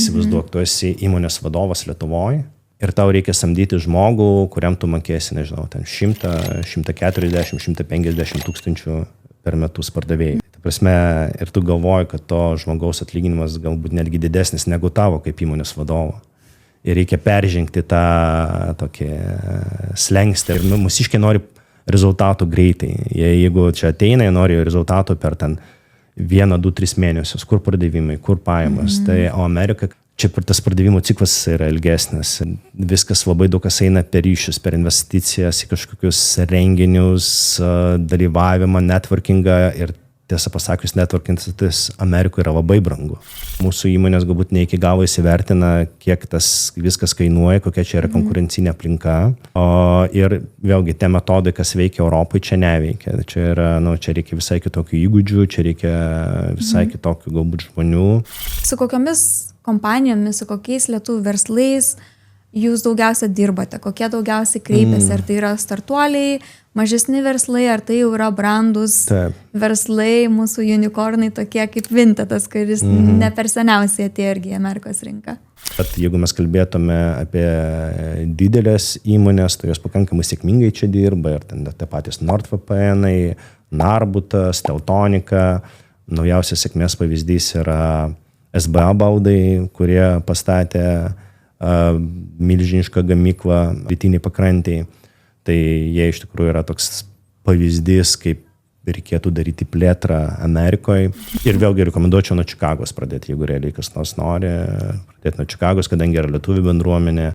įsivaizduok, tu esi įmonės vadovas Lietuvoje ir tau reikia samdyti žmogų, kuriam tu mokėsi, nežinau, ten 100, 140, 150 tūkstančių per metus pardavėjai. Ta prasme, ir tu galvoji, kad to žmogaus atlyginimas galbūt netgi didesnis negu tavo kaip įmonės vadovo. Ir reikia peržengti tą tokį slengstį. Ir mūsiškiai nori rezultatų greitai. Jeigu čia ateina, jie nori rezultatų per ten 1, 2, 3 mėnesius. Kur pardavimai, kur pajamos. Tai, o Amerika, čia tas pardavimų ciklas yra ilgesnis. Viskas labai daug kas eina per ryšius, per investicijas į kažkokius renginius, dalyvavimą, networkingą ir tiesą pasakius, networkintis Amerikoje yra labai brangu. Mūsų įmonės galbūt ne iki galo įsivertina, kiek tas viskas kainuoja, kokia čia yra konkurencinė aplinka. Ir vėlgi, tie metodai, kas veikia Europoje, čia neveikia. Čia yra, čia reikia visai kitokių įgūdžių, čia reikia visai kitokių galbūt žmonių. Su kokiomis kompanijomis, su kokiais lietuvių verslais jūs daugiausia dirbate? Kokie daugiausiai kreipiasi? Ar tai yra startuoliai, mažesni verslai, ar tai jau yra brandus verslai, mūsų unicornai tokie kaip Vintedas, kuris ne per seniausiai atėjo irgi į Amerikos rinką? Bet jeigu mes kalbėtume apie didelės įmonės, tai jos pakankamai sėkmingai čia dirba ir ten tie patys NordVPN-ai, Narbutas, Teltonika. Naujausias sėkmės pavyzdys yra SBA baldai, kurie pastatė milžinišką gamyklą rytiniai pakrantėje. Tai jie iš tikrųjų yra toks pavyzdys, kaip reikėtų daryti plėtrą Amerikoje. Ir vėlgi rekomenduočiau nuo Čikagos pradėti, jeigu realiai kas nors nori pradėti nuo Čikagos, kadangi yra lietuvių bendruomenė.